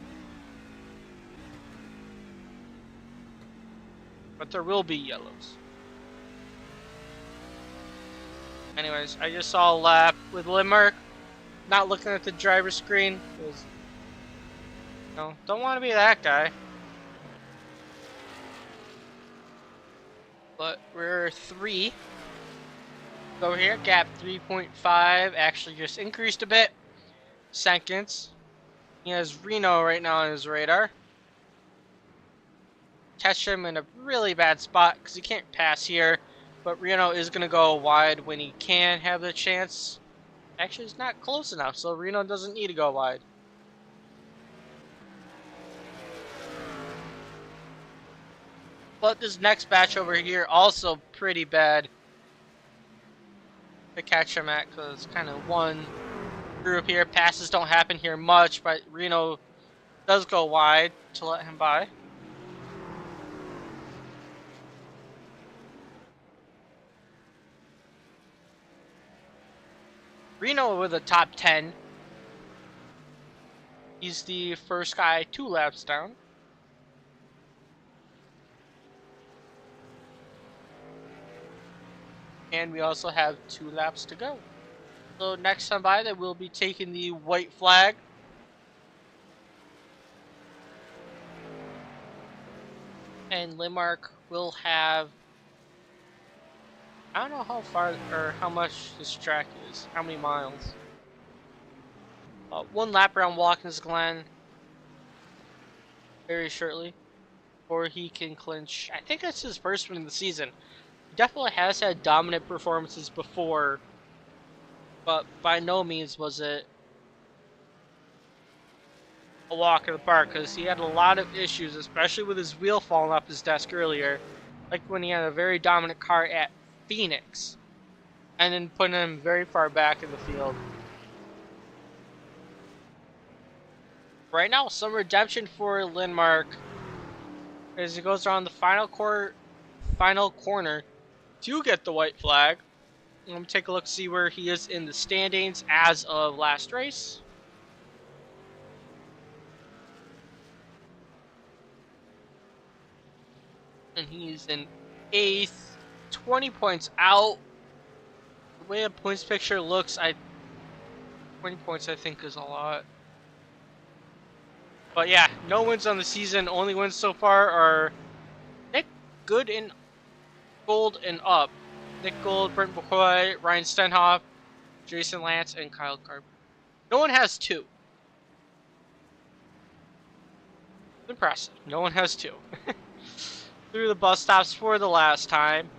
But there will be yellows. Anyways, I just saw a lap with Lindmark. Not looking at the driver's screen. Don't want to be that guy. But we're 3 over here. Gap 3.5 actually just increased a bit. Seconds. He has Reno right now on his radar. Catch him in a really bad spot because he can't pass here. But Reno is going to go wide when he can have the chance. Actually, it's not close enough, so Reno doesn't need to go wide. But this next batch over here also pretty bad to catch him at because it's kind of one group here. Passes don't happen here much, but Reno does go wide to let him by. Reno with a top 10. He's the first guy 2 laps down. And we also have 2 laps to go. So next time by, they will be taking the white flag. And Lindmark will have, I don't know how far or how much this track is, how many miles. 1 lap around Watkins Glen very shortly, or he can clinch. I think that's his first win of the season. He definitely has had dominant performances before, but by no means was it a walk in the park because he had a lot of issues, especially with his wheel falling off his desk earlier, like when he had a very dominant car at Phoenix, and then putting him very far back in the field. Right now, some redemption for Lindmark as he goes around the final corner to get the white flag. Let me take a look, see where he is in the standings as of last race. And he's in 8th, 20 points out. The way the points picture looks, 20 points I think is a lot. But yeah, no wins on the season. Only wins so far are Nick Good and Gold and up. Nick Gold, Brent McCoy, Ryan Stenhoff, Jason Lance, and Kyle Carpenter. No one has two. Impressive. No one has two. Through the bus stops for the last time.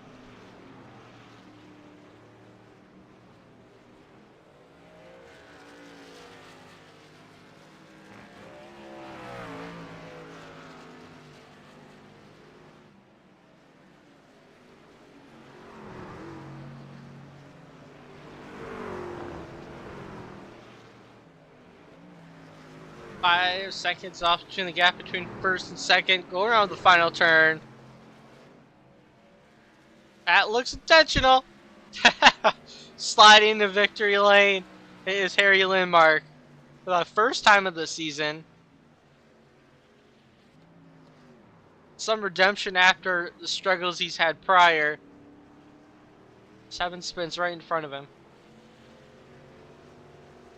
Five seconds off between the gap between first and second. Going around the final turn. That looks intentional. Sliding to victory lane. It is Harry Lindmark for the first time of the season. Some redemption after the struggles he's had prior. 7 spins right in front of him.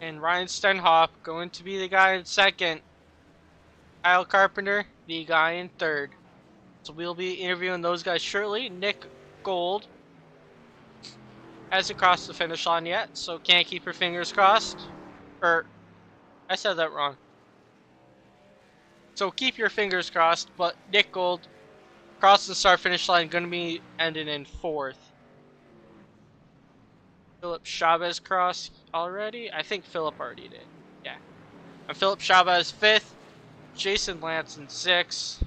And Ryan Stenhoff going to be the guy in second. Kyle Carpenter, the guy in third. So we'll be interviewing those guys shortly. Nick Gold hasn't crossed the finish line yet, so can't keep your fingers crossed. Or, I said that wrong. So keep your fingers crossed, but Nick Gold crossed the start finish line, going to be ending in fourth. Philip Chavez crossed already? I think Philip already did. Yeah. And Philip Chavez fifth. Jason Lance in sixth.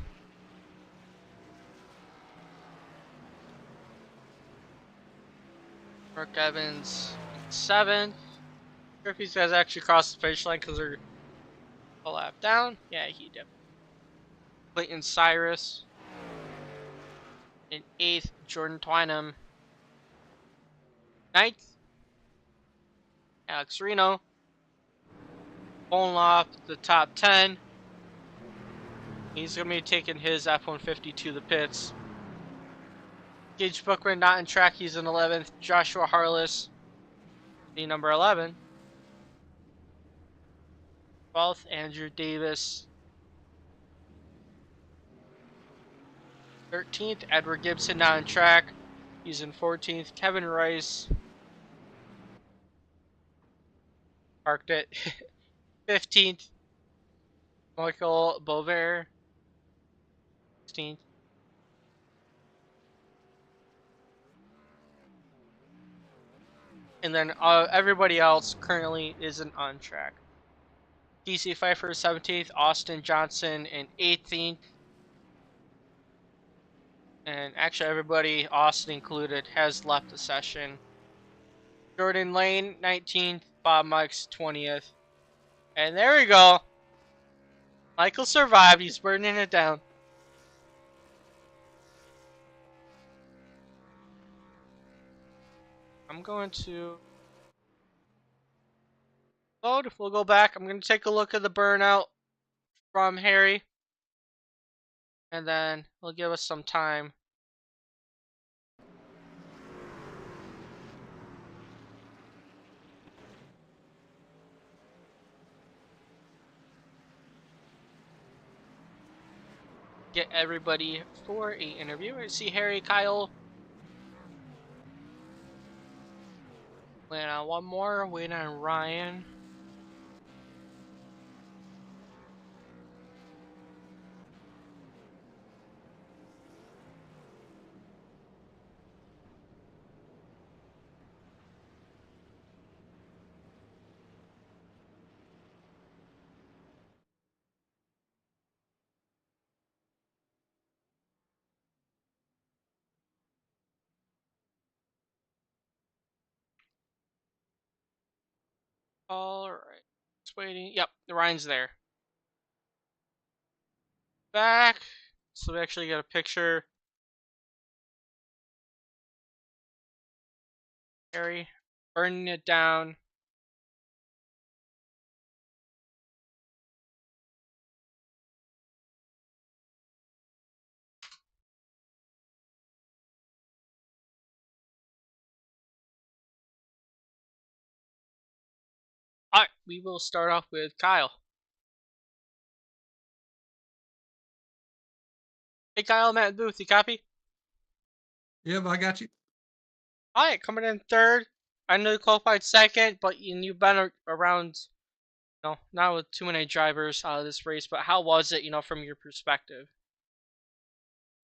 Mark Evans in seventh. Sure if these guys actually crossed the finish line because they're a lap down. Yeah, he did. Clayton Cyrus in eighth. Jordan Twynham ninth. Alex Reno falling off the top 10. He's going to be taking his F-150 to the pits. Gage Bookman not in track. He's in 11th. Joshua Harless, the number 11. 12th, Andrew Davis. 13th, Edward Gibson not in track. He's in 14th. Kevin Rice parked it. 15th, Michael Bover. 16th. And then everybody else currently isn't on track. DC Pfeiffer 17th, Austin Johnson in 18th. And actually everybody, Austin included, has left the session. Jordan Lane 19th, Bob Mikes 20th. And there we go. Michael survived. He's burning it down. I'm going to load. We'll go back. I'm going to take a look at the burnout from Harry. And then he'll give us some time. Get everybody for a interview. I see Harry, Kyle. Wait on one more. Wait on Ryan. Alright. Just waiting. Yep, Ryan's there. Back. So we actually get a picture. Harry burning it down. Alright, we will start off with Kyle. Hey Kyle, Matt Booth, you copy? Yep, I got you. Alright, coming in third. I know you qualified second, but you've been around, not with too many drivers out of this race, but how was it, from your perspective?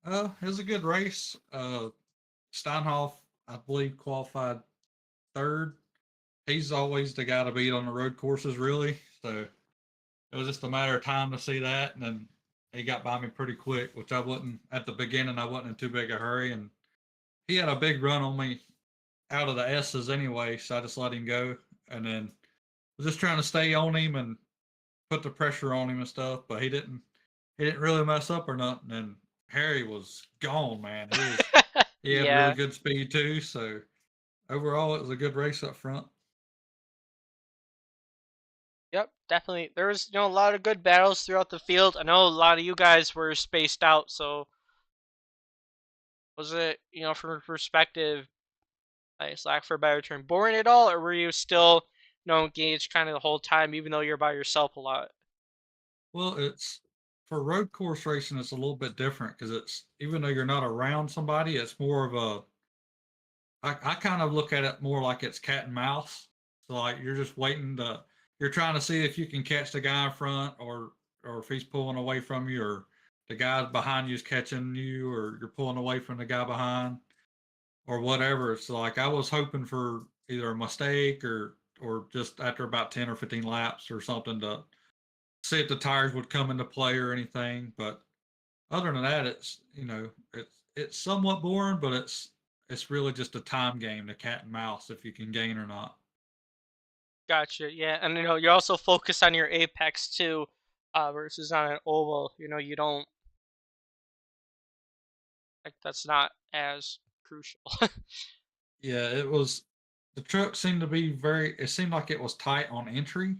It was a good race. Steinhoff, I believe, qualified third. He's always the guy to beat on the road courses, really. So it was just a matter of time to see that, and then he got by me pretty quick, which I wasn't at the beginning. I wasn't in too big a hurry, and he had a big run on me out of the S's anyway, so I just let him go, and then was just trying to stay on him and put the pressure on him and stuff, but he didn't really mess up or nothing. And Harry was gone, man. He had really Yeah, good speed too. So overall, it was a good race up front. yep, definitely. There was, a lot of good battles throughout the field. I know a lot of you guys were spaced out, so was it, from your perspective, nice lack for a better term, boring at all, or were you still, engaged kind of the whole time, even though you're by yourself a lot? Well, it's for road course racing, it's a little bit different because it's even though you're not around somebody, it's more of a. I kind of look at it more like it's cat and mouse. So like you're just you're trying to see if you can catch the guy in front, or if he's pulling away from you, or the guy behind you is catching you, or you're pulling away from the guy behind, or whatever. So like I was hoping for either a mistake, or just after about 10 or 15 laps or something to see if the tires would come into play or anything. But other than that, it's somewhat boring, but it's really just a time game, the cat and mouse, if you can gain or not. Gotcha. Yeah, and you're also focused on your apex too, versus on an oval. You don't like that's not as crucial. Yeah, it was. The truck seemed to be very. It seemed like it was tight on entry,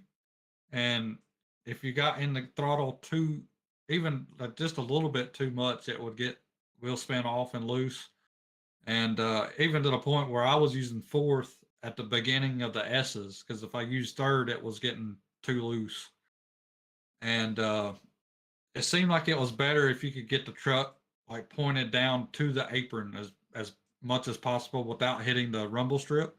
and if you got in the throttle too, even like just a little bit too much, it would get wheel spin off and loose. And even to the point where I was using fourth at the beginning of the S's, because if I used third, it was getting too loose. And it seemed like it was better if you could get the truck like pointed down to the apron as much as possible without hitting the rumble strip.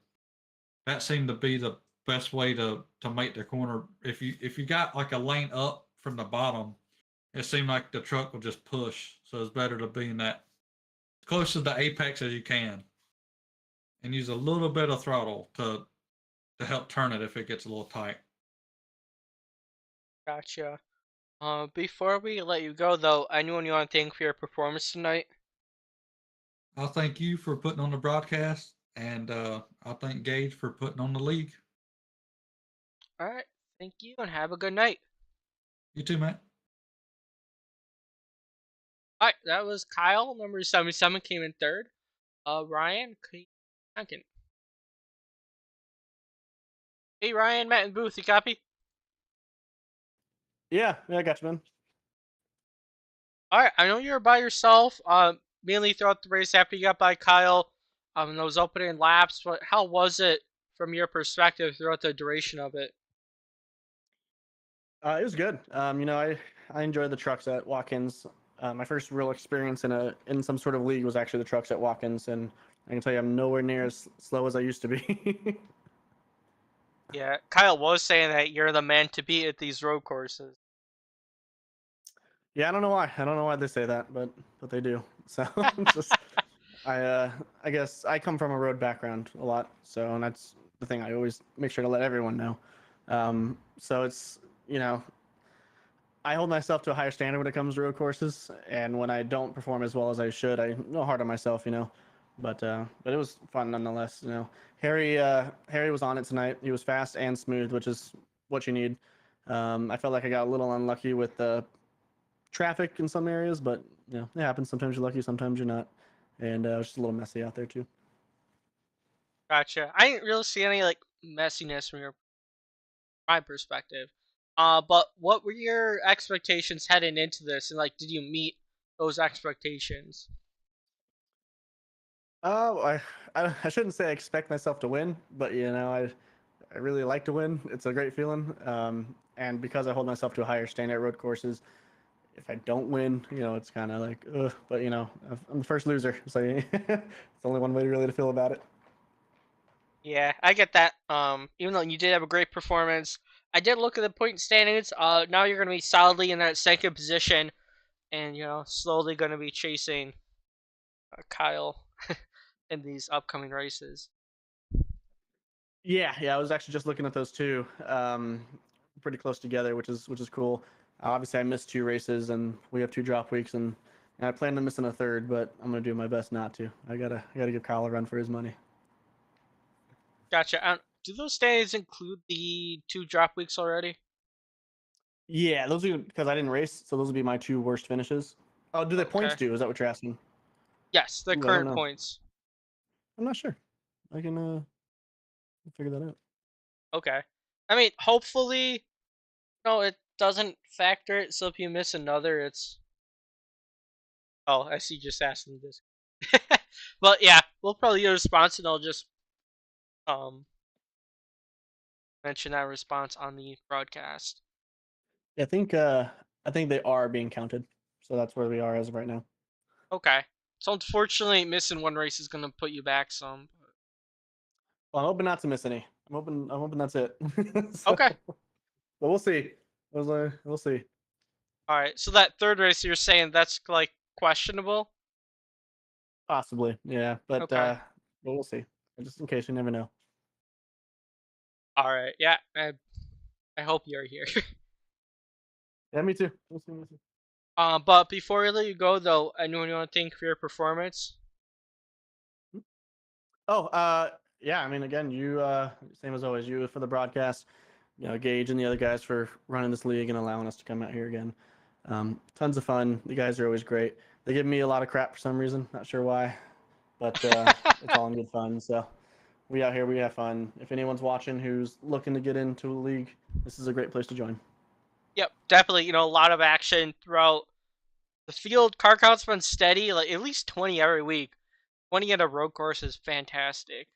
That seemed to be the best way to make the corner. If you got like a lane up from the bottom, it seemed like the truck would just push. So it's better to be in that close to the apex as you can, and use a little bit of throttle to help turn it if it gets a little tight. Gotcha. Before we let you go though, anyone you want to thank for your performance tonight? I'll thank you for putting on the broadcast, and I'll thank Gage for putting on the league. All right. Thank you and have a good night. You too, Matt. All right, that was Kyle, number 77, came in third. Ryan came second. Hey, Ryan, Matt, and Booth, you copy? Yeah, I got you, man. All right, I know you were by yourself, mainly throughout the race after you got by Kyle, in those opening laps. But how was it from your perspective throughout the duration of it? It was good. I enjoyed the trucks at Watkins. My first real experience in some sort of league was actually the trucks at Watkins, and I can tell you I'm nowhere near as slow as I used to be. Yeah, Kyle was saying that you're the man to beat at these road courses. Yeah, I don't know why. I don't know why they say that, but they do. So it's just I guess I come from a road background a lot, so and that's the thing I always make sure to let everyone know. So it's you know I hold myself to a higher standard when it comes to road courses, and when I don't perform as well as I should, I know hard on myself. But it was fun nonetheless. Harry was on it tonight. He was fast and smooth, which is what you need. I felt like I got a little unlucky with the traffic in some areas, but it happens. Sometimes you're lucky, sometimes you're not, and it was just a little messy out there too. Gotcha. I didn't really see any like messiness from my perspective. But what were your expectations heading into this, and like, did you meet those expectations? Oh, I shouldn't say I expect myself to win, but I really like to win. It's a great feeling. And because I hold myself to a higher standard at road courses, if I don't win, it's kind of like, ugh. But I'm the first loser, so it's only one way really to feel about it. Yeah, I get that. Even though you did have a great performance, I did look at the point standings. Now you're going to be solidly in that second position, and slowly going to be chasing Kyle in these upcoming races. Yeah, I was actually just looking at those two. Pretty close together, which is cool. Obviously, I missed 2 races, and we have 2 drop weeks, and I plan on missing a third, but I'm gonna do my best not to. I gotta give Kyle a run for his money. Gotcha. Do those standings include the 2 drop weeks already? Yeah, those are because I didn't race, so those would be my 2 worst finishes. Oh, do the points Okay. do? Is that what you're asking? Yes, the Ooh, I don't current know. points. I'm not sure. I can figure that out. Okay. I mean, hopefully, it doesn't factor it. So if you miss another, it's. Oh, I see. Just asking this. But yeah, we'll probably get a response, and I'll just um mention that response on the broadcast. I think they are being counted, so that's where we are as of right now. Okay. So unfortunately, missing 1 race is gonna put you back some. Well, I'm hoping not to miss any. I'm hoping that's it. So, Okay. but we'll see. We'll see. All right. So that third race, you're saying that's like questionable? Possibly, yeah. Okay. But we'll see. Just in case, you never know. All right. Yeah. I hope you're here. Yeah, me too. We'll see. We'll see. But before we let you go, though, anyone you want to thank for your performance? Oh, yeah. I mean, again, you same as always. You for the broadcast. Gage and the other guys for running this league and allowing us to come out here again. Tons of fun. The guys are always great. They give me a lot of crap for some reason. Not sure why, but it's all in good fun. So we out here, we have fun. If anyone's watching who's looking to get into a league, this is a great place to join. Yep, definitely. A lot of action throughout the field. Car count's been steady, like at least 20 every week. 20 at a road course is fantastic.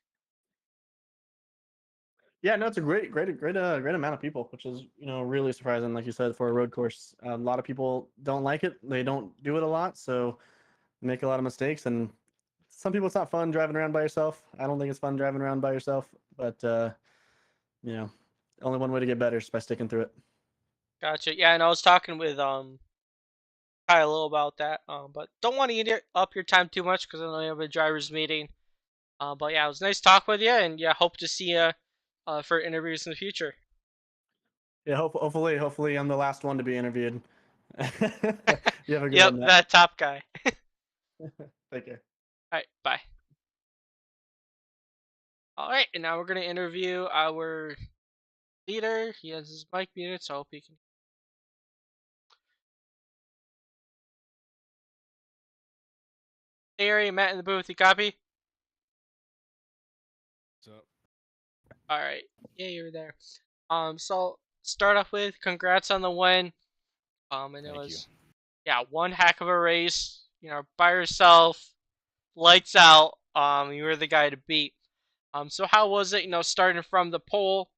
Yeah, no, it's a great amount of people, which is really surprising. Like you said, for a road course, a lot of people don't like it. They don't do it a lot, so make a lot of mistakes. And some people, it's not fun driving around by yourself. I don't think it's fun driving around by yourself, but only one way to get better is by sticking through it. Gotcha. Yeah, and I was talking with Kyle a little about that. But don't want to eat up your time too much because I know you have a driver's meeting. But yeah, it was nice talking with you, and yeah, hope to see you for interviews in the future. Yeah, hopefully, I'm the last one to be interviewed. You have a good Yep, one, Matt. that top guy. Take care. All right, bye. All right, and now we're gonna interview our leader. He has his mic muted, so I hope he can. Hey, Ari, Matt in the booth. You copy? What's up? All right. Yeah, you're there. So start off with congrats on the win. And it Thank you. was one heck of a race. By yourself, lights out. You were the guy to beat. So how was it? Starting from the pole,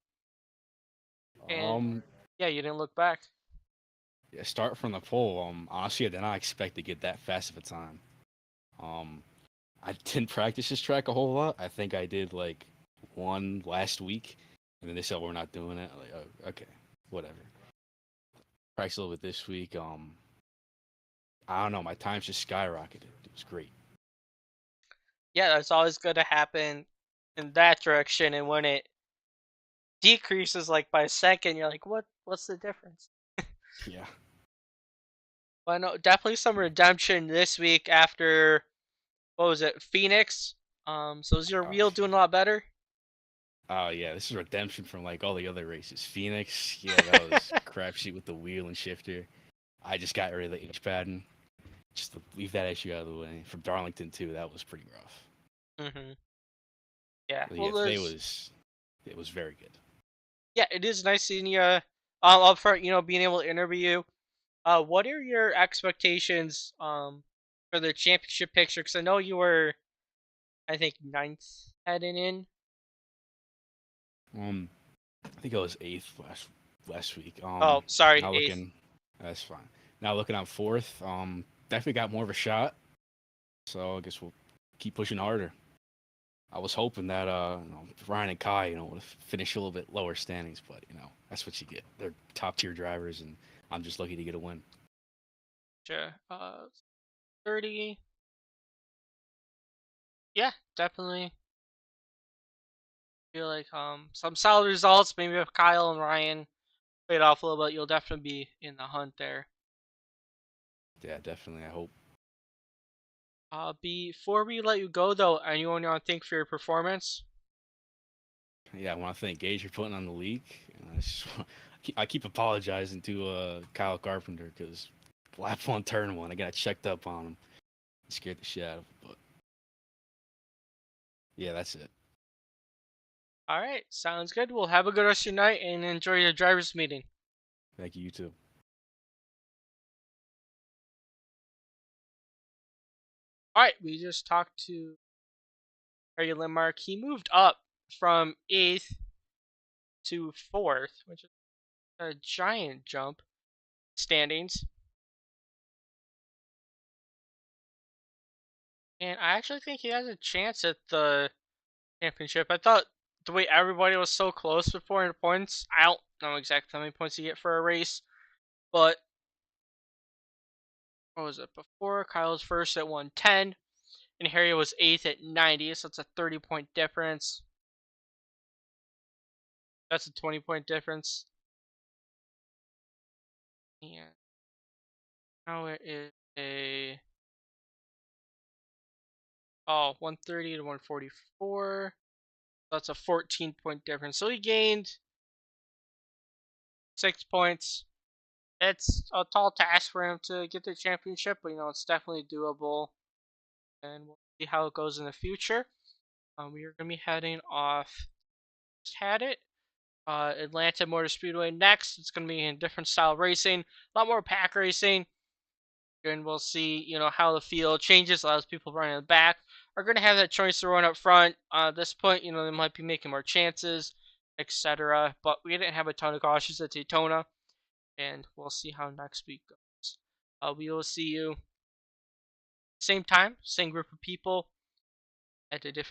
and yeah, you didn't look back. Yeah, start from the pole. Honestly, I did not expect to get that fast of a time. I didn't practice this track a whole lot. I think I did like 1 last week, and then they said we're not doing it. Like, oh, okay, whatever. Practice a little bit this week. I don't know. My times just skyrocketed. It was great. Yeah, that's always going to happen in that direction, and when it decreases like by a second, you're like, What's the difference? Yeah. But no, definitely some redemption this week after what was it, Phoenix? So is your Oh, wheel doing a lot better? oh yeah, this is redemption from like all the other races. Phoenix, yeah, that was crapshoot with the wheel and shifter. I just got rid of the H pattern. Just to leave that issue out of the way. From Darlington too, that was pretty rough. Mm-hmm. Yeah. But Well, yeah, today it was very good. yeah, it is nice seeing you up front. Being able to interview you. What are your expectations for the championship picture? Because I know you were, I think, ninth heading in. I think I was eighth last week. Oh, sorry, Now eighth. looking, that's fine. Now looking on fourth, definitely got more of a shot. So I guess we'll keep pushing harder. I was hoping that Ryan and Kai, would finish a little bit lower standings, but that's what you get. They're top tier drivers, and I'm just lucky to get a win. Sure. 30. Yeah, definitely. Feel like some solid results. Maybe if Kyle and Ryan played off a little bit, you'll definitely be in the hunt there. Yeah, definitely. I hope. Before we let you go, though, anyone you want to thank for your performance? Yeah, I want to thank Gage for putting on the league. I keep apologizing to Kyle Carpenter because lap 1, turn 1, I got checked up on him. It scared the shit out of him. But yeah, that's it. All right, sounds good. Well, have a good rest of your night and enjoy your drivers' meeting. Thank you, you too. All right, we just talked to Harry Lindmark. He moved up from 8th to 4th, which is a giant jump standings. And I actually think he has a chance at the championship. I thought the way everybody was so close before in points, I don't know exactly how many points you get for a race, but what was it? Before, Kyle was first at 110, and Harry was 8th at 90, so it's a 30-point difference. That's a 20-point difference. And now it is a 130 to 144. That's a 14-point difference. So he gained 6 points. It's a tall task for him to get the championship, but it's definitely doable. And we'll see how it goes in the future. We are going to be heading off. Just had it. Atlanta Motor Speedway next. It's going to be in different style racing, a lot more pack racing. And we'll see, how the field changes. A lot of people running in the back are going to have that choice to run up front. At this point, they might be making more chances, etc. But we didn't have a ton of cautions at Daytona, and we'll see how next week goes. We will see you same time, same group of people at a different